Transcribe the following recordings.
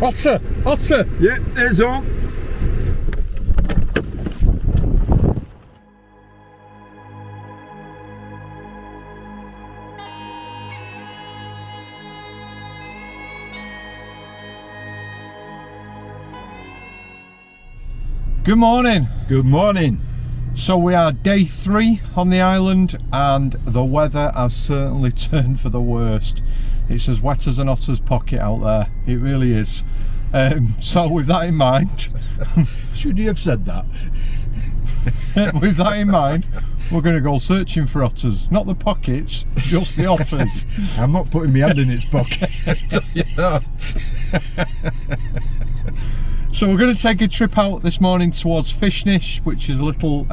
Otter! Otter! Yeah, there's one. Good morning. Good morning. So we are day 3 on the island and the weather has certainly turned for the worst. It's as wet as an otter's pocket out there. It really is. So with that in mind... Should you have said that? With that in mind, we're going to go searching for otters. Not the pockets, just the otters. I'm not putting my hand in its pocket. You know. So we're going to take a trip out this morning towards Fishnish, which is a little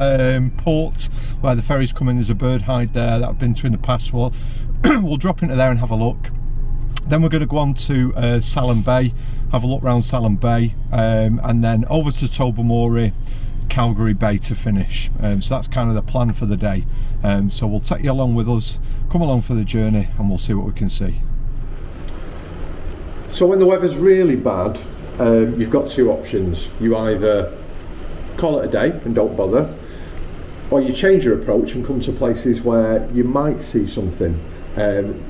port where the ferries come in. There's a bird hide there that I've been to in the past. We'll drop into there and have a look. Then we're going to go on to Salem Bay, have a look around Salem Bay, and then over to Tobermory, Calgary Bay to finish. So that's kind of the plan for the day. So we'll take you along with us, come along for the journey, and we'll see what we can see. So when the weather's really bad, you've got two options. You either call it a day and don't bother, or you change your approach and come to places where you might see something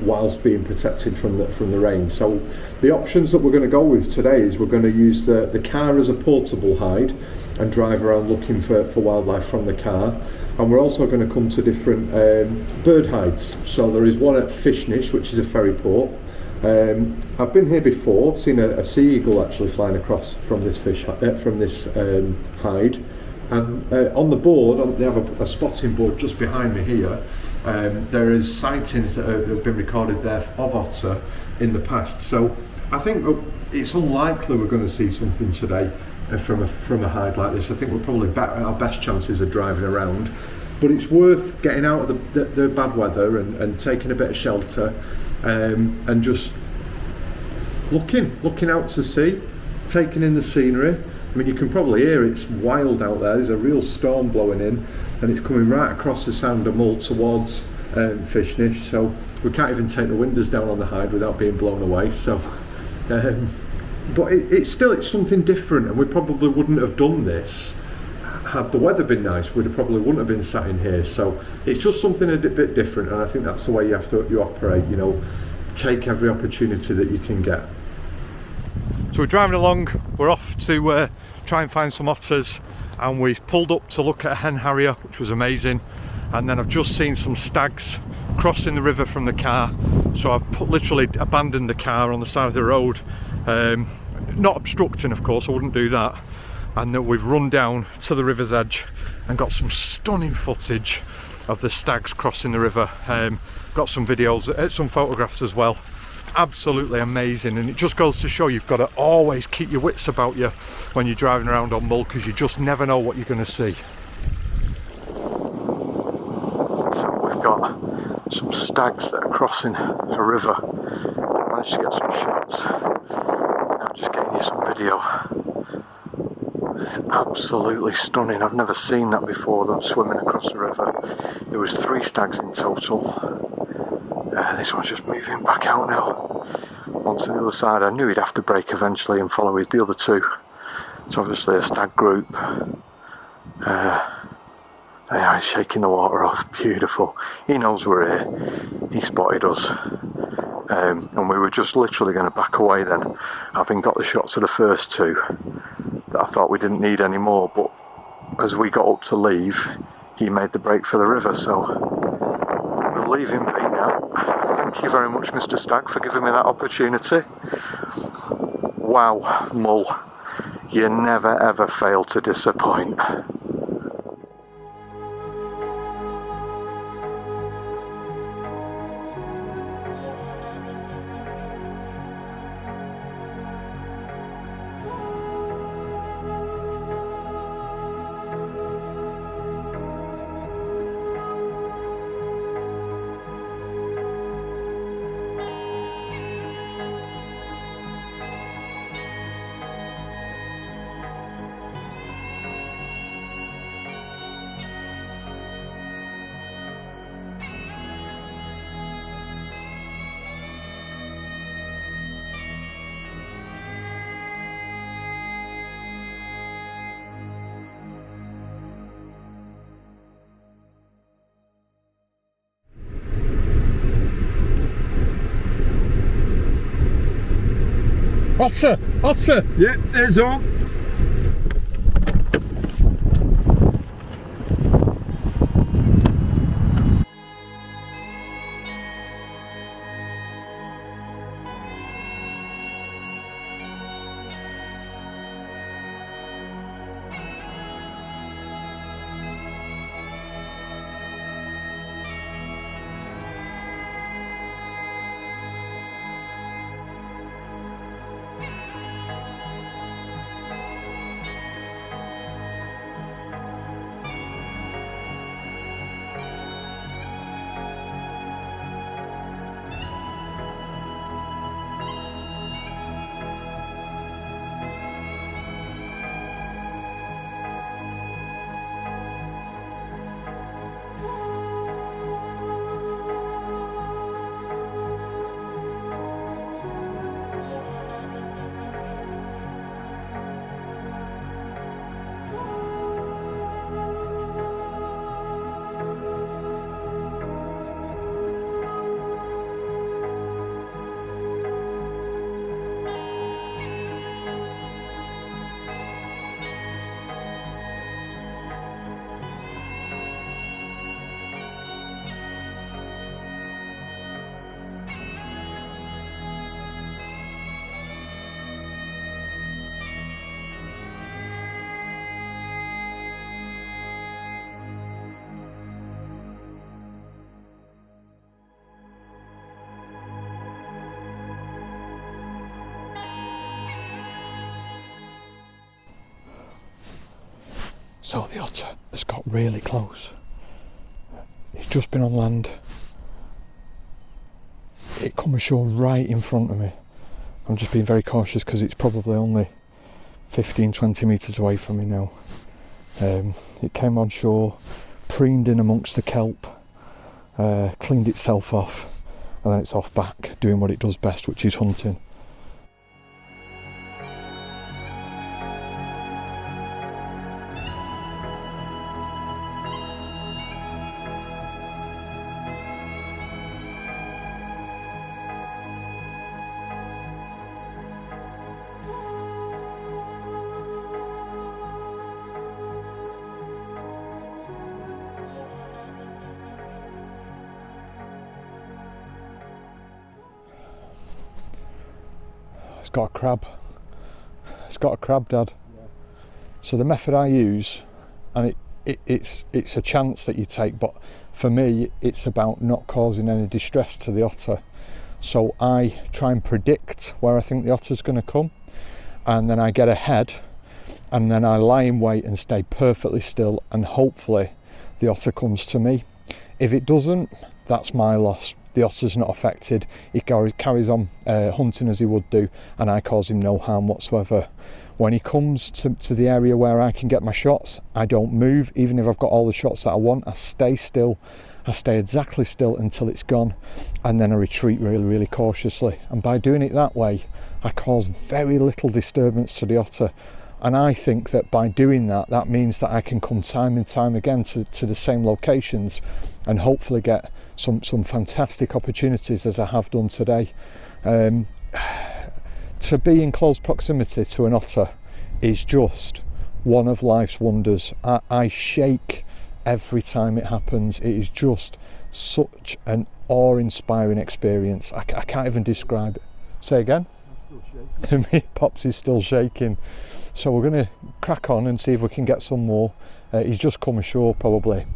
whilst being protected from the rain. So the options that we're going to go with today is we're going to use the car as a portable hide and drive around looking for wildlife from the car, and we're also going to come to different bird hides. So there is one at Fishnish, which is a ferry port. I've been here before. I've seen a sea eagle actually flying across from this hide, and on the board, they have a spotting board just behind me here. There is sightings that have been recorded there of otter in the past. So I think it's unlikely we're going to see something today from a hide like this. I think we're probably our best chances of driving around. But it's worth getting out of the bad weather and taking a bit of shelter, and just looking out to sea, taking in the scenery. I mean, you can probably hear it's wild out there. There's a real storm blowing in, and it's coming right across the Isle of Mull towards Fishnish. So we can't even take the windows down on the hide without being blown away. So, but it's something different, and we probably wouldn't have done this had the weather been nice. We probably wouldn't have been sat in here. So it's just something a bit different, and I think that's the way you operate. You know, take every opportunity that you can get. So we're driving along. We're off to try and find some otters, and we've pulled up to look at a hen harrier, which was amazing. And then I've just seen some stags crossing the river from the car. So I've literally abandoned the car on the side of the road, not obstructing, of course. I wouldn't do that. And that we've run down to the river's edge and got some stunning footage of the stags crossing the river. Got some videos, some photographs as well. Absolutely amazing, and it just goes to show you've got to always keep your wits about you when you're driving around on Mull, because you just never know what you're going to see. So we've got some stags that are crossing a river. I managed to get some shots. I'm just getting you some video. It's absolutely stunning. I've never seen that before, them swimming across the river. There was 3 stags in total. This one's just moving back out now onto the other side. I knew he'd have to break eventually and follow with the other 2. It's obviously a stag group. Yeah, he's shaking the water off. Beautiful. He knows we're here. He spotted us. And we were just literally going to back away then, having got the shots of the first 2 that I thought we didn't need anymore. But as we got up to leave, he made the break for the river, so we'll leave him be now. Thank you very much, Mr. Stag, for giving me that opportunity. Wow, Mull, you never ever fail to disappoint. Otter! Otter! Yep, there's on. So the otter has got really close. He's just been on land. It come ashore right in front of me. I'm just being very cautious because it's probably only 15-20 metres away from me now. It came on shore, preened in amongst the kelp, cleaned itself off, and then it's off back doing what it does best, which is hunting. It's got a crab. It's got a crab, Dad. Yeah. So the method I use, and it's a chance that you take, but for me it's about not causing any distress to the otter. So I try and predict where I think the otter's going to come, and then I get ahead, and then I lie in wait and stay perfectly still, and hopefully the otter comes to me. If it doesn't, that's my loss. The otter's not affected. He carries on hunting as he would do, and I cause him no harm whatsoever. When he comes to the area where I can get my shots, I don't move. Even if I've got all the shots that I want, I stay still. I stay exactly still until it's gone, and then I retreat really, really cautiously. And by doing it that way, I cause very little disturbance to the otter. And I think that by doing that, that means that I can come time and time again to the same locations and hopefully get some fantastic opportunities, as I have done today. To be in close proximity to an otter is just one of life's wonders. I shake every time it happens. It is just such an awe-inspiring experience. I can't even describe it. Say again? I'm still shaking. Pops is still shaking. So we're going to crack on and see if we can get some more. He's just come ashore, probably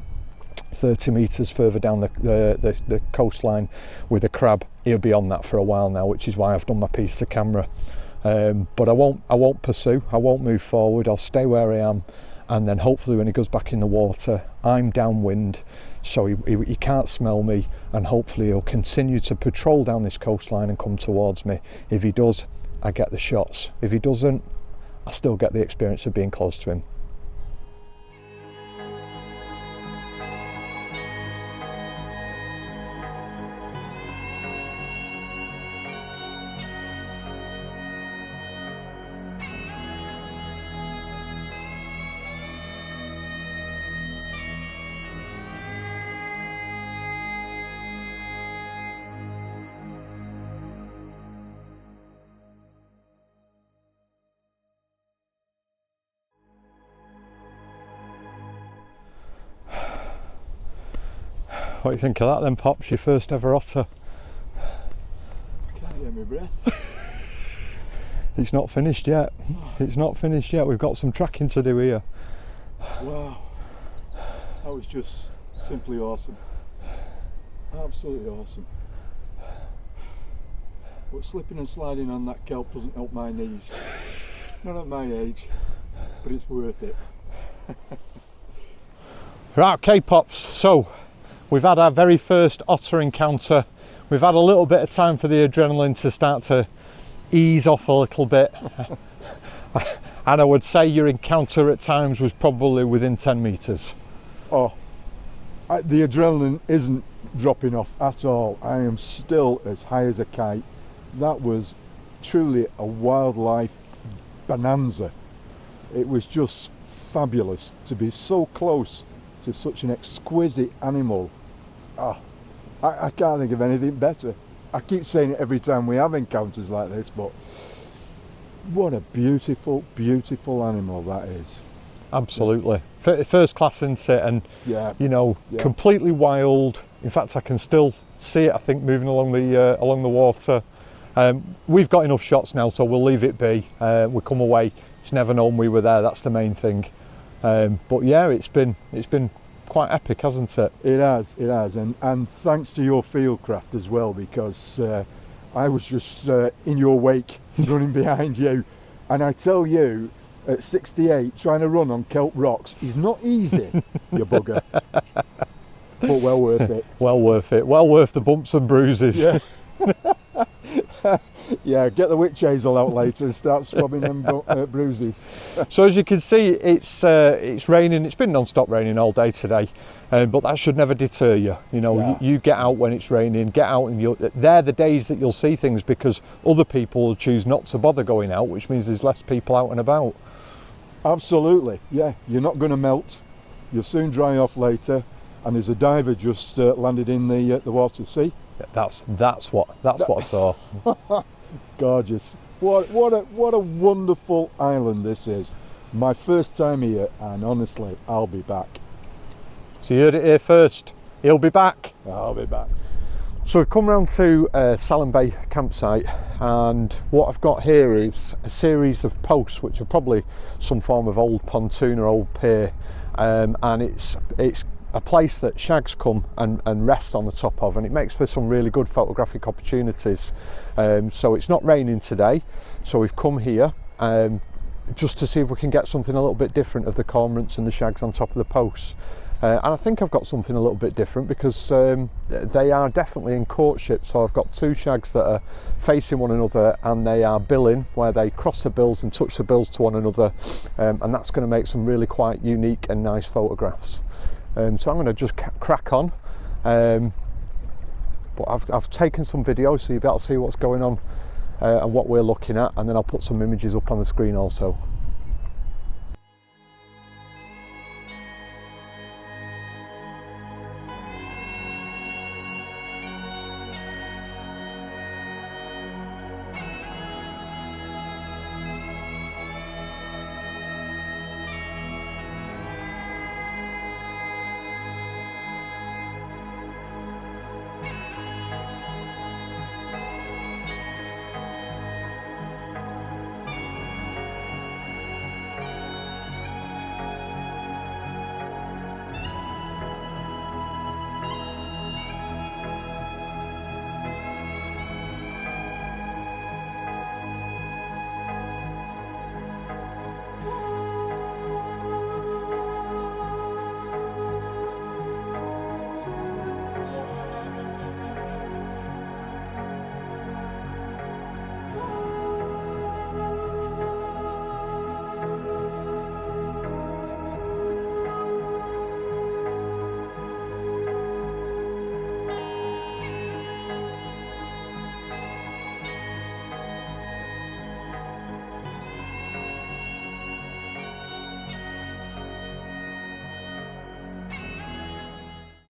30 metres further down the coastline with a crab. He'll be on that for a while now, which is why I've done my piece to camera. But I won't pursue. I won't move forward. I'll stay where I am, and then hopefully when he goes back in the water, I'm downwind, so he can't smell me, and hopefully he'll continue to patrol down this coastline and come towards me. If he does, I get the shots. If he doesn't, I still get the experience of being close to him. What do you think of that then, Pops? Your first ever otter? Can't get my breath. It's not finished yet. It's not finished yet. We've got some tracking to do here. Wow, that was just simply awesome. Absolutely awesome. But slipping and sliding on that kelp doesn't help my knees. Not at my age, but it's worth it. Right, okay, Pops. So we've had our very first otter encounter. We've had a little bit of time for the adrenaline to start to ease off a little bit. And I would say your encounter at times was probably within 10 metres. Oh, the adrenaline isn't dropping off at all. I am still as high as a kite. That was truly a wildlife bonanza. It was just fabulous to be so close to such an exquisite animal. I can't think of anything better. I keep saying it every time we have encounters like this, but what a beautiful, beautiful animal that is. Absolutely. First class, isn't it? And Yeah. you know, completely wild. In fact, I can still see it, I think, moving along the water. We've got enough shots now, so we'll leave it be. We'll come away. It's never known we were there. That's the main thing. But yeah, it's been quite epic, hasn't it? It has, and thanks to your fieldcraft as well, because I was just in your wake, running behind you, and I tell you, at 68, trying to run on kelp rocks is not easy, you bugger. But well worth it. Well worth it. Well worth the bumps and bruises. Yeah. Yeah, get the witch hazel out later and start swabbing them bruises. So as you can see, it's raining. It's been non-stop raining all day today, but that should never deter you. You know, Yeah. you get out when it's raining. Get out, and they're the days that you'll see things, because other people will choose not to bother going out, which means there's less people out and about. Absolutely, yeah. You're not going to melt. You'll soon dry off later. And there's a diver just landed in the water. See? That's what I saw. Gorgeous. What a wonderful island this is. My first time here, and honestly, I'll be back. So you heard it here first. He'll be back. I'll be back. So we've come round to Salem Bay campsite, and what I've got here is a series of posts, which are probably some form of old pontoon or old pier, and it's a place that shags come and rest on the top of, and it makes for some really good photographic opportunities. So it's not raining today, so we've come here just to see if we can get something a little bit different of the cormorants and the shags on top of the posts. And I think I've got something a little bit different, because they are definitely in courtship. So I've got two shags that are facing one another, and they are billing, where they cross the bills and touch the bills to one another, and that's going to make some really quite unique and nice photographs. So I'm going to just crack on, but I've taken some videos so you'll be able to see what's going on and what we're looking at, and then I'll put some images up on the screen also.